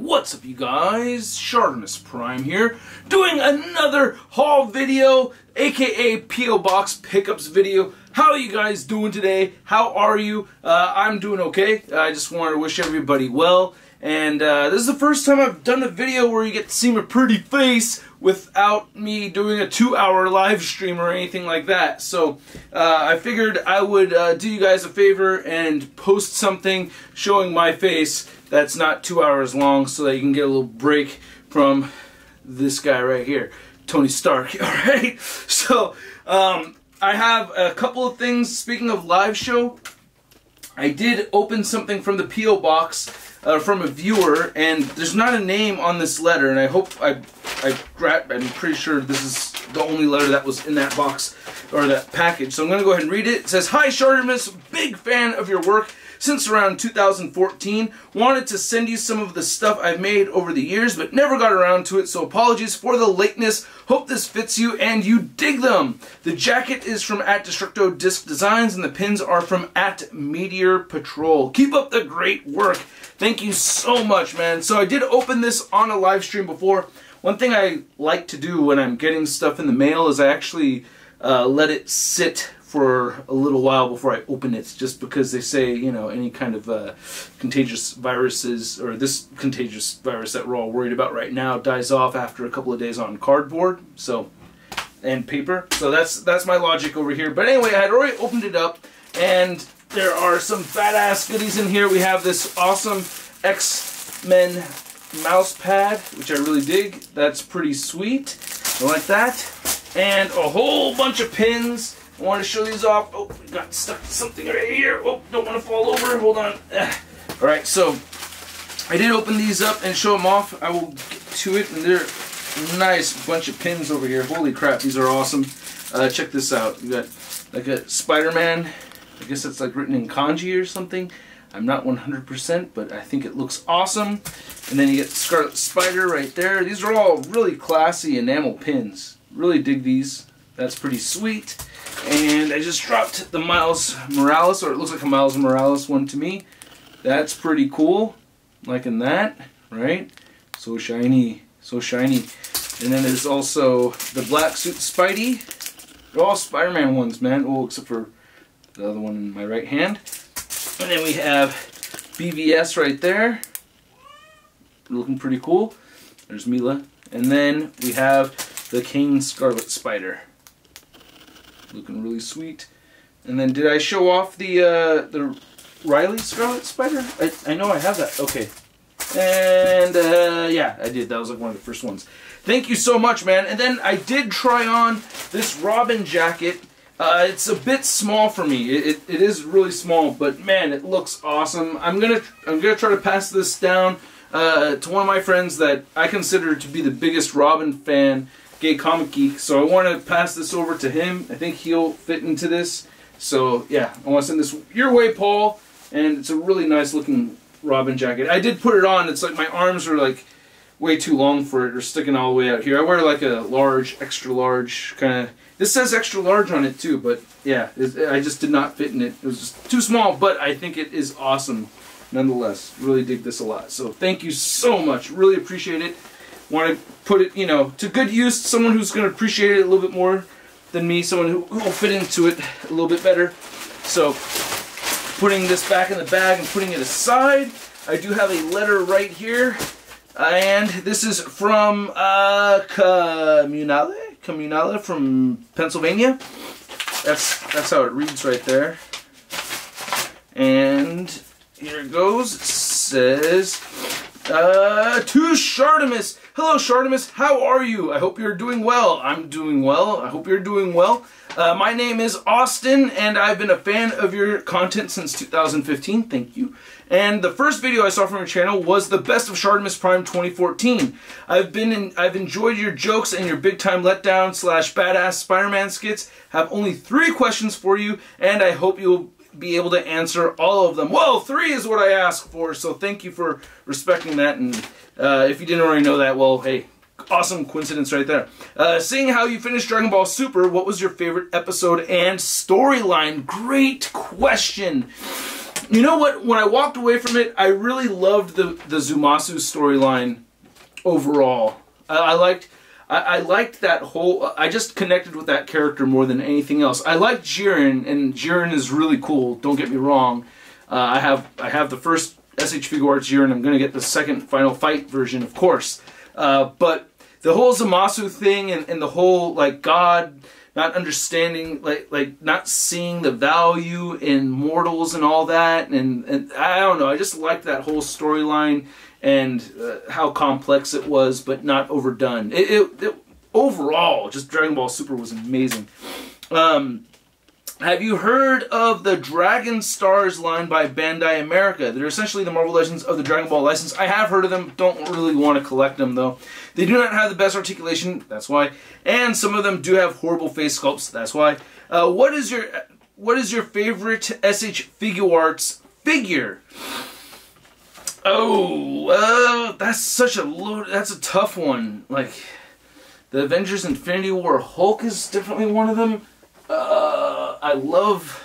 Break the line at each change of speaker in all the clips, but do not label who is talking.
What's up, you guys? ShartimusPrime here, doing another haul video, aka P.O. Box pickups video. How are you guys doing today? How are you? I'm doing okay. I just wanted to wish everybody well. And this is the first time I've done a video where you get to see my pretty face without me doing a 2-hour live stream or anything like that. So I figured I would do you guys a favor and post something showing my face that's not 2 hours long so that you can get a little break from this guy right here, Tony Stark. Alright? So I have a couple of things. Speaking of live show, I did open something from the P.O. Box from a viewer, and there's not a name on this letter, and I hope I'm pretty sure this is the only letter that was in that box, or that package, so I'm going to go ahead and read it. It says, "Hi Shartimus, big fan of your work since around 2014. Wanted to send you some of the stuff I've made over the years, but never got around to it, so apologies for the lateness. Hope this fits you and you dig them. The jacket is from @Destructo Disc Designs, and the pins are from @Meteor Patrol. Keep up the great work." Thank you so much, man. So I did open this on a live stream before. One thing I like to do when I'm getting stuff in the mail is I actually let it sit for a little while before I open it, just because they say, you know, any kind of contagious viruses, or this contagious virus that we're all worried about right now, dies off after a couple of days on cardboard, so, and paper. So that's my logic over here. But anyway, I had already opened it up, and there are some badass goodies in here. We have this awesome X-Men Mousepad, which I really dig. That's pretty sweet. I like that. And a whole bunch of pins. I want to show these off. Oh, we got stuck something right here. Oh, don't want to fall over. Hold on. Alright, so I did open these up and show them off. I will get to it, and they're a nice bunch of pins over here. Holy crap, these are awesome. Check this out. You got like a Spider-Man. I guess that's like written in kanji or something. I'm not 100%, but I think it looks awesome. And then you get Scarlet Spider right there. These are all really classy enamel pins. Really dig these. That's pretty sweet. And I just dropped the Miles Morales, or it looks like a Miles Morales one to me. That's pretty cool. Liking that, right? So shiny, so shiny. And then there's also the Black Suit Spidey. They're all Spider-Man ones, man. Oh, except for the other one in my right hand. And then we have BBTS right there. Looking pretty cool. There's Mila. And then we have the King Scarlet Spider. Looking really sweet. And then did I show off the Riley Scarlet Spider? I know I have that. Okay. And yeah, I did. That was like one of the first ones. Thank you so much, man. And then I did try on this Robin jacket. It's a bit small for me. It is really small, but man, it looks awesome. I'm gonna try to pass this down to one of my friends that I consider to be the biggest Robin fan, Gay Comic Geek. So I want to pass this over to him. I think he'll fit into this. So yeah, I want to send this your way, Paul. And it's a really nice looking Robin jacket. I did put it on. It's like my arms are like way too long for it, or sticking all the way out here. I wear like a large, extra large kind of. This says extra large on it too, but yeah, I just did not fit in it. It was just too small, but I think it is awesome nonetheless. Really dig this a lot. So thank you so much. Really appreciate it. Want to put it, you know, to good use. Someone who's going to appreciate it a little bit more than me. Someone who will fit into it a little bit better. So putting this back in the bag and putting it aside, I do have a letter right here. And this is from Communale from Pennsylvania. That's how it reads right there. And here it goes. It says, to Shartimus. Hello Shartimus, how are you? I hope you're doing well. I'm doing well. I hope you're doing well. My name is Austin, and I've been a fan of your content since 2015. Thank you. And the first video I saw from your channel was the Best of ShartimusPrime 2014. I've enjoyed your jokes and your big time letdown / badass Spider-Man skits. Have only 3 questions for you, and I hope you'll be able to answer all of them. Whoa, 3 is what I asked for, so thank you for respecting that. And if you didn't already know that, well, hey, awesome coincidence right there. Seeing how you finished Dragon Ball Super, what was your favorite episode and storyline? Great question. You know what? When I walked away from it, I really loved the Zumasu storyline overall. I liked that whole. I just connected with that character more than anything else. I like Jiren, and Jiren is really cool. Don't get me wrong. I have the first SH Figuarts Jiren. I'm gonna get the second Final Fight version, of course. But the whole Zamasu thing and the whole like God not understanding, like not seeing the value in mortals and all that, and I don't know. I just liked that whole storyline and how complex it was, but not overdone. It overall, just Dragon Ball Super was amazing. Have you heard of the Dragon Stars line by Bandai America? They're essentially the Marvel Legends of the Dragon Ball license. I have heard of them. Don't really want to collect them, though. They do not have the best articulation. That's why. And some of them do have horrible face sculpts. That's why. What is your favorite SH Figuarts figure? Oh, that's such a that's a tough one. Like, the Avengers Infinity War Hulk is definitely one of them. I love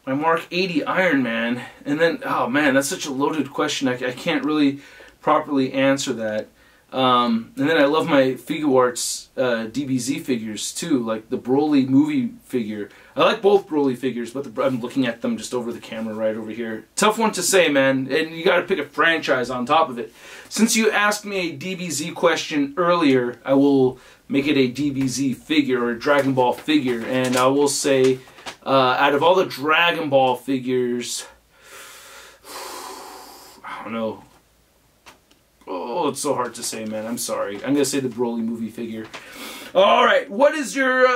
my Mark 80 Iron Man. And then, oh man, that's such a loaded question. I can't really properly answer that. And then I love my Figuarts DBZ figures too, like the Broly movie figure. I like both Broly figures, but I'm looking at them just over the camera right over here. Tough one to say, man, and you gotta pick a franchise on top of it. Since you asked me a DBZ question earlier, I will make it a DBZ figure or a Dragon Ball figure, and I will say, out of all the Dragon Ball figures, I don't know. Oh, it's so hard to say, man. I'm sorry. I'm gonna say the Broly movie figure. All right. What is your?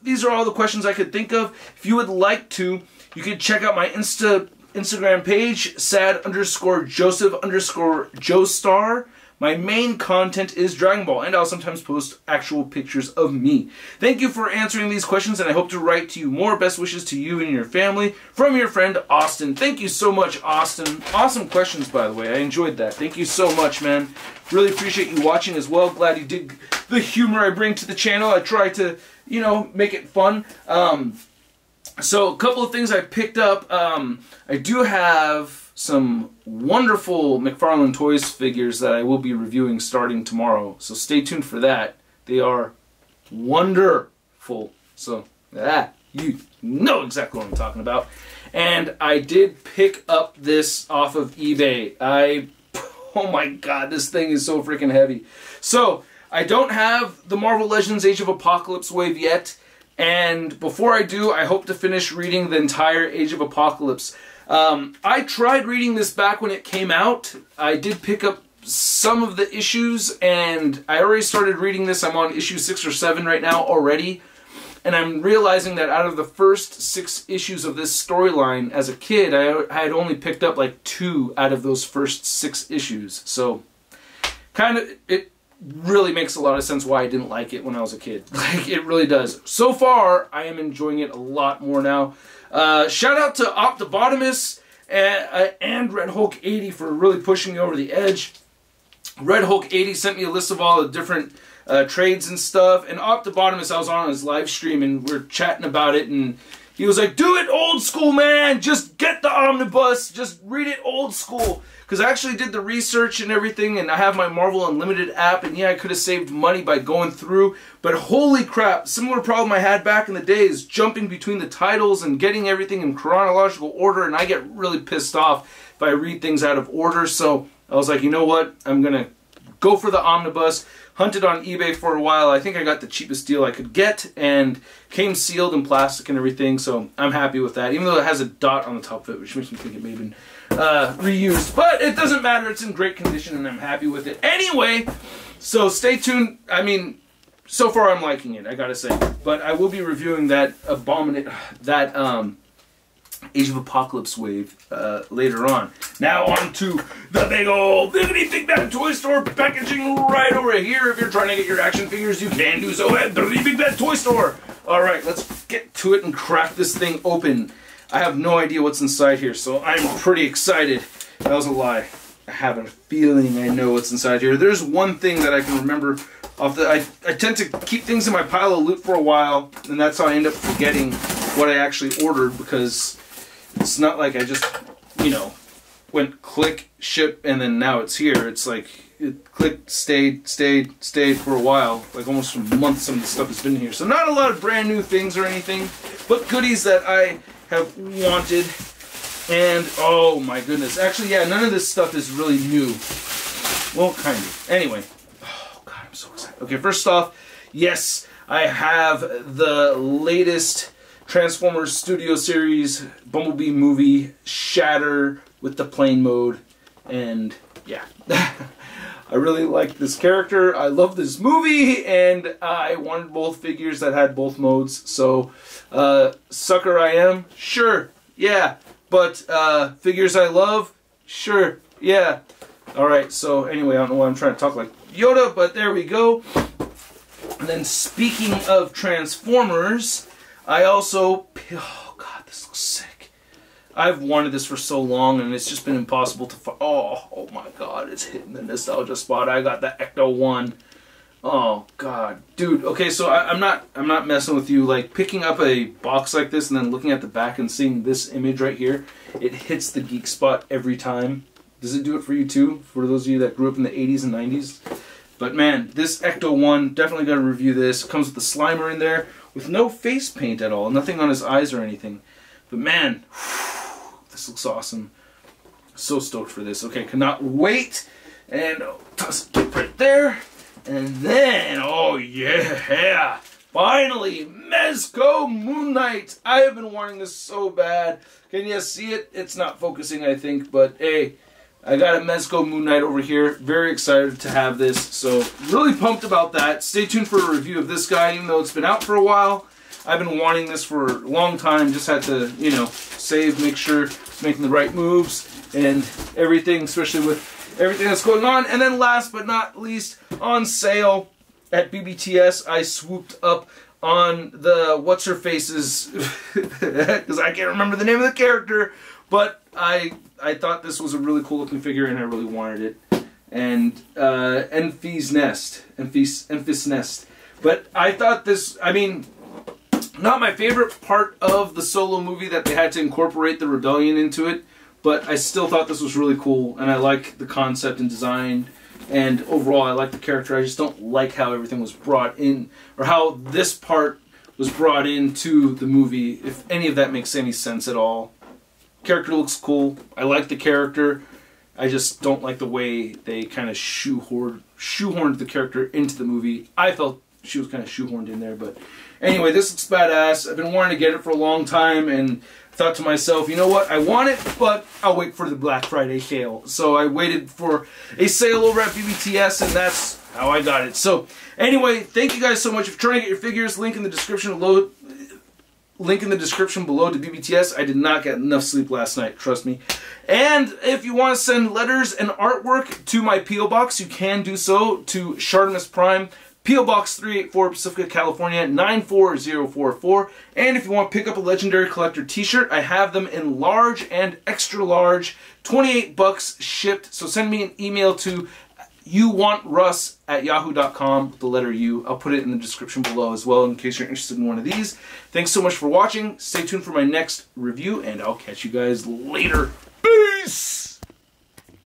These are all the questions I could think of. If you would like to, you could check out my Instagram page, sad_Joseph_Joestar. My main content is Dragon Ball, and I'll sometimes post actual pictures of me. Thank you for answering these questions, and I hope to write to you more. Best wishes to you and your family from your friend, Austin. Thank you so much, Austin. Awesome questions, by the way. I enjoyed that. Thank you so much, man. Really appreciate you watching as well. Glad you dig the humor I bring to the channel. I try to, you know, make it fun. So a couple of things I picked up. I do have some wonderful McFarlane Toys figures that I will be reviewing starting tomorrow. So stay tuned for that. They are wonderful. So you know exactly what I'm talking about. And I did pick up this off of eBay. Oh my god, this thing is so freaking heavy. So I don't have the Marvel Legends Age of Apocalypse wave yet. And before I do, I hope to finish reading the entire Age of Apocalypse. I tried reading this back when it came out. I did pick up some of the issues, and I already started reading this. I'm on issue 6 or 7 right now already. And I'm realizing that out of the first 6 issues of this storyline as a kid, I had only picked up like 2 out of those first 6 issues. So, it really makes a lot of sense why I didn't like it when I was a kid. Like, it really does. So far, I am enjoying it a lot more now. Shout out to Optibotimus and Red Hulk 80 for really pushing me over the edge. Red Hulk 80 sent me a list of all the different trades and stuff. And Optibotimus, I was on his live stream and we're chatting about it, and he was like, "Do it old school, man. Just get the omnibus. Just read it old school." Because I actually did the research and everything, and I have my Marvel Unlimited app, and yeah, I could have saved money by going through, but holy crap, similar problem I had back in the day is jumping between the titles and getting everything in chronological order, and I get really pissed off if I read things out of order. So I was like, you know what, I'm going to go for the omnibus. Hunted on eBay for a while. I think I got the cheapest deal I could get, and came sealed in plastic and everything, so I'm happy with that, even though it has a dot on the top of it, which makes me think it may have been reused, but it doesn't matter. It's in great condition and I'm happy with it anyway. So stay tuned. I mean, so far I'm liking it, I gotta say, but I will be reviewing that Age of Apocalypse wave later on. Now on to the big old Big Bad Toy Store packaging right over here. If you're trying to get your action figures, you can do so at the Big Bad Toy Store. Alright, let's get to it and crack this thing open. I have no idea what's inside here, so I'm pretty excited. That was a lie. I have a feeling I know what's inside here. There's one thing that I can remember off the... I tend to keep things in my pile of loot for a while, and that's how I end up forgetting what I actually ordered, because It's not like I just, you know, went click, ship, and then now it's here. It's like it clicked, stayed for a while, like almost for months some of the stuff has been here. So not a lot of brand new things or anything, but goodies that I have wanted. And oh my goodness, actually yeah, none of this stuff is really new. Well, kind of. Anyway, oh god, I'm so excited. Okay, first off, yes, I have the latest Transformers Studio Series Bumblebee movie, Shatter, with the plane mode, and yeah. I really like this character, I love this movie, and I wanted both figures that had both modes, so sucker I am, sure, yeah, but figures I love, sure, yeah. Alright, so anyway, I don't know why I'm trying to talk like Yoda, but there we go. And then speaking of Transformers, I also, oh god, this looks sick. I've wanted this for so long and it's just been impossible to find. Oh my god, it's hitting the nostalgia spot. I got the Ecto one. Oh god, dude. Okay, so I'm not messing with you. Like picking up a box like this and then looking at the back and seeing this image right here, it hits the geek spot every time. Does it do it for you too? For those of you that grew up in the 80s and 90s? But man, this Ecto 1, definitely got to review this. It comes with the Slimer in there with no face paint at all. Nothing on his eyes or anything. But man, this looks awesome. So stoked for this. Okay, cannot wait. And toss it right there. And then, oh yeah, finally, Mezco Moon Knight. I have been wanting this so bad. Can you see it? It's not focusing, I think, but hey, I got a Mezco Moon Knight over here. Very excited to have this, so really pumped about that. Stay tuned for a review of this guy, even though it's been out for a while. I've been wanting this for a long time. Just had to, you know, save, make sure making the right moves and everything, especially with everything that's going on. And then last but not least, on sale at BBTS, I swooped up on the What's-Her-Face's, because I can't remember the name of the character, but I thought this was a really cool looking figure and I really wanted it. And Enfys Nest. But I thought this, I mean, not my favorite part of the Solo movie that they had to incorporate the rebellion into it, but I still thought this was really cool and I like the concept and design. And overall, I like the character. I just don't like how everything was brought in, or how this part was brought into the movie, if any of that makes any sense at all. Character looks cool. I like the character. I just don't like the way they kind of shoehorned the character into the movie. I felt she was kind of shoehorned in there, but anyway, this looks badass. I've been wanting to get it for a long time, and thought to myself, you know what, I want it, but I'll wait for the Black Friday sale. So I waited for a sale over at BBTS, and that's how I got it. So anyway, thank you guys so much. If you're trying to get your figures, link in the description below. Link in the description below to BBTS. I did not get enough sleep last night, trust me. And if you want to send letters and artwork to my P.O. Box, you can do so to ShartimusPrime, P.O. Box 384, Pacifica, California, 94044. And if you want to pick up a Legendary Collector t-shirt, I have them in large and extra large, 28 bucks shipped. So send me an email to youwantruss@yahoo.com, the letter U. I'll put it in the description below as well in case you're interested in one of these. Thanks so much for watching. Stay tuned for my next review, and I'll catch you guys later. Peace!